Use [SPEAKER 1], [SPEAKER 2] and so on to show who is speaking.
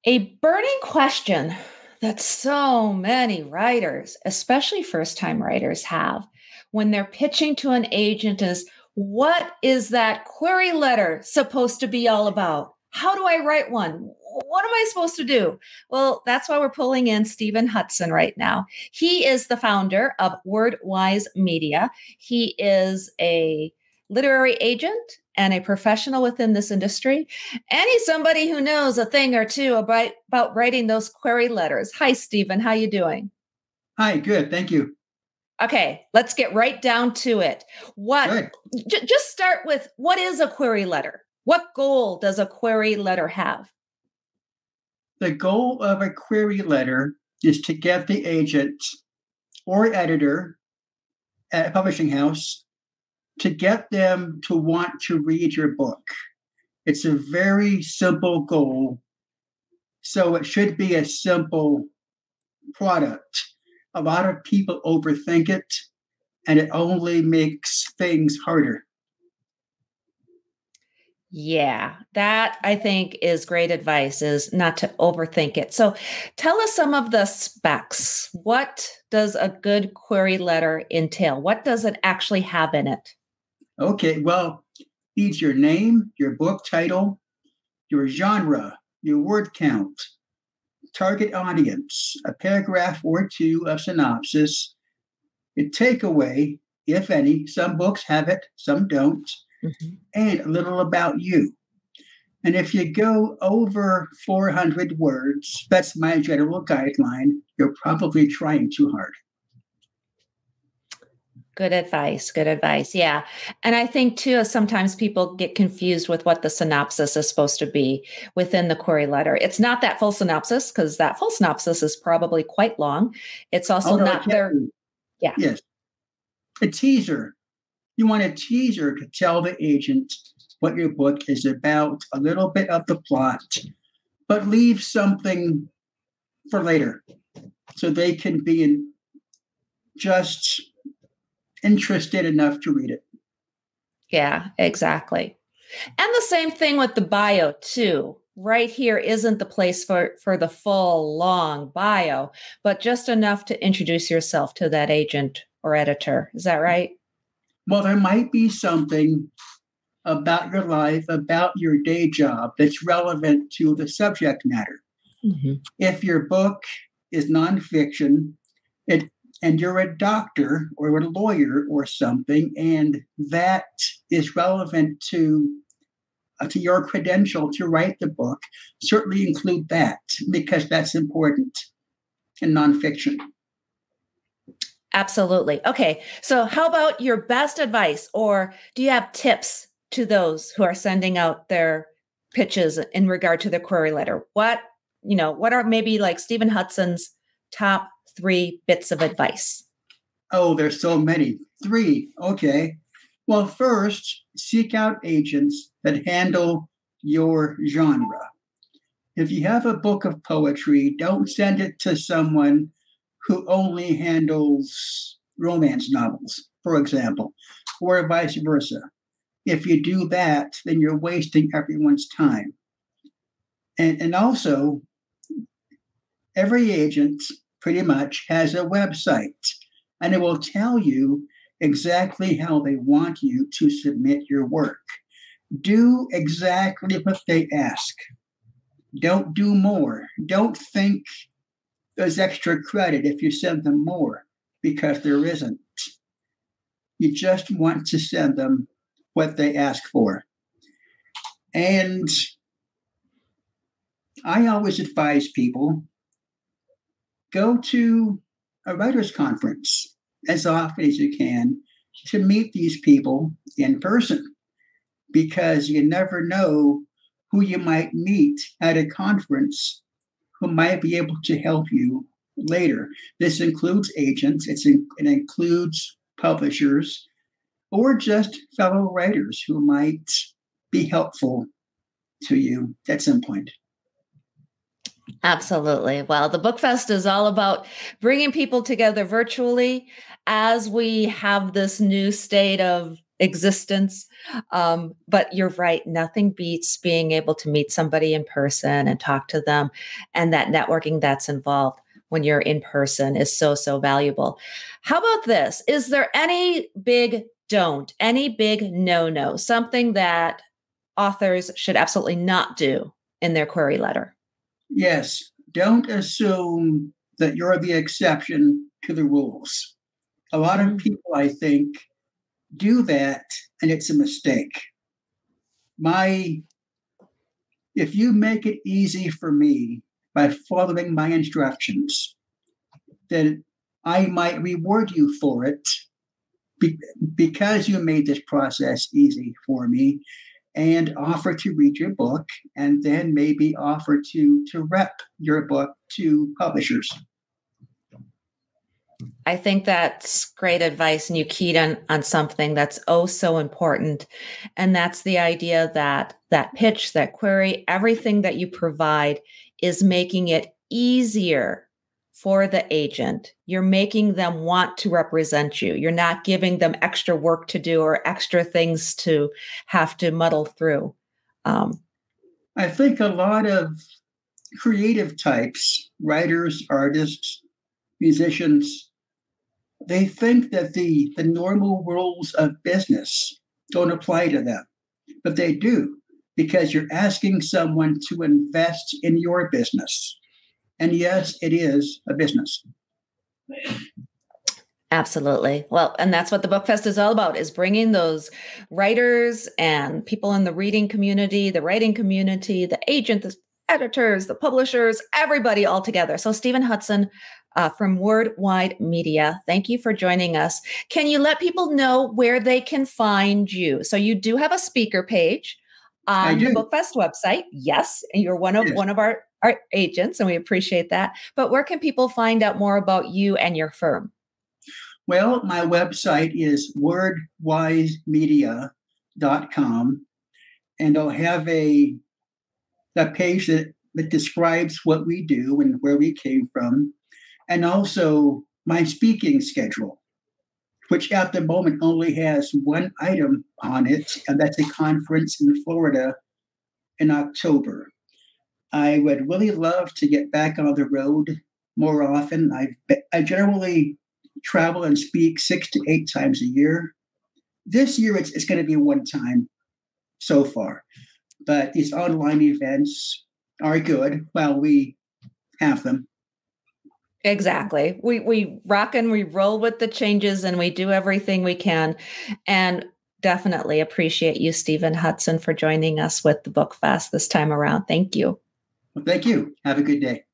[SPEAKER 1] A burning question that so many writers, especially first time writers, have when they're pitching to an agent is what is that query letter supposed to be all about? How do I write one? What am I supposed to do? Well, that's why we're pulling in Steven Hutson right now. He is the founder of WordWise Media. He is a literary agent and a professional within this industry. And he's somebody who knows a thing or two about writing those query letters. Hi, Stephen. How you doing?
[SPEAKER 2] Hi, good. Thank you.
[SPEAKER 1] Okay, let's get right down to it.
[SPEAKER 2] Good.
[SPEAKER 1] Just start with what is a query letter? What goal does a query letter have?
[SPEAKER 2] The goal of a query letter is to get the agent or editor at a publishing house to get them to want to read your book. It's a very simple goal. So it should be a simple product. A lot of people overthink it, and it only makes things harder.
[SPEAKER 1] Yeah, that I think is great advice is not to overthink it. So tell us some of the specs. What does a good query letter entail? What does it actually have in it?
[SPEAKER 2] Okay, well, needs your name, your book title, your genre, your word count, target audience, a paragraph or two of synopsis, a takeaway, if any. Some books have it, some don't, and a little about you. And if you go over 400 words, that's my general guideline, you're probably trying too hard.
[SPEAKER 1] Good advice. Good advice. Yeah. And I think too, sometimes people get confused with what the synopsis is supposed to be within the query letter. It's not that full synopsis because that full synopsis is probably quite long. It's also not there. Yeah.
[SPEAKER 2] Yes. A teaser. You want a teaser to tell the agent what your book is about, a little bit of the plot, but leave something for later so they can be just interested enough to read it.
[SPEAKER 1] Yeah, exactly. And the same thing with the bio too. Right here isn't the place for the full long bio, but just enough to introduce yourself to that agent or editor. Is that right?
[SPEAKER 2] Well, there might be something about your life, about your day job that's relevant to the subject matter. Mm-hmm. If your book is nonfiction, and you're a doctor or a lawyer or something, and that is relevant to your credential to write the book, certainly include that because that's important in nonfiction.
[SPEAKER 1] Absolutely. Okay. So how about your best advice, or do you have tips to those who are sending out their pitches in regard to the query letter? What are maybe like Steven Hutson's top 3 bits of advice?
[SPEAKER 2] Oh, there's so many. 3. Okay. Well, first, seek out agents that handle your genre. If you have a book of poetry, don't send it to someone who only handles romance novels, for example, or vice versa. If you do that, then you're wasting everyone's time. And also, every agent pretty much has a website, and it will tell you exactly how they want you to submit your work. Do exactly what they ask. Don't do more. Don't think there's extra credit if you send them more, because there isn't. You just want to send them what they ask for. And I always advise people, go to a writer's conference as often as you can to meet these people in person, because you never know who you might meet at a conference who might be able to help you later. This includes agents, it includes publishers, or just fellow writers who might be helpful to you at some point.
[SPEAKER 1] Absolutely. Well, the BookFest is all about bringing people together virtually as we have this new state of existence. But you're right. Nothing beats being able to meet somebody in person and talk to them. And that networking that's involved when you're in person is so, so valuable. How about this? Is there any big don't, any big no, something that authors should absolutely not do in their query letter?
[SPEAKER 2] Yes. Don't assume that you're the exception to the rules. A lot of people, I think, do that, and it's a mistake. If you make it easy for me by following my instructions, then I might reward you for it because you made this process easy for me, and offer to read your book, and then maybe offer to rep your book to publishers.
[SPEAKER 1] I think that's great advice. And you keyed on something that's oh so important. And that's the idea that that pitch, that query, everything that you provide is making it easier for the agent. You're making them want to represent you. You're not giving them extra work to do or extra things to have to muddle through.
[SPEAKER 2] I think a lot of creative types, writers, artists, musicians, they think that the normal rules of business don't apply to them, but they do, because you're asking someone to invest in your business. And yes, it is a business.
[SPEAKER 1] Absolutely. Well, and that's what the BookFest is all about, is bringing those writers and people in the reading community, the writing community, the agent, the editors, the publishers, everybody all together. So Steven Hutson from Worldwide Media, thank you for joining us. Can you let people know where they can find you? So you do have a speaker page on the BookFest website. Yes, and you're one of our agents, and we appreciate that. But where can people find out more about you and your firm?
[SPEAKER 2] Well, my website is wordwisemedia.com, and I'll have a page that describes what we do and where we came from, and also my speaking schedule, which at the moment only has one item on it, and that's a conference in Florida in October. I would really love to get back on the road more often. I generally travel and speak 6 to 8 times a year. This year, it's going to be one time so far. But these online events are good while we have them.
[SPEAKER 1] Exactly. We rock and we roll with the changes, and we do everything we can. And definitely appreciate you, Steven Hutson, for joining us with the BookFest this time around. Thank you.
[SPEAKER 2] Well, thank you. Have a good day.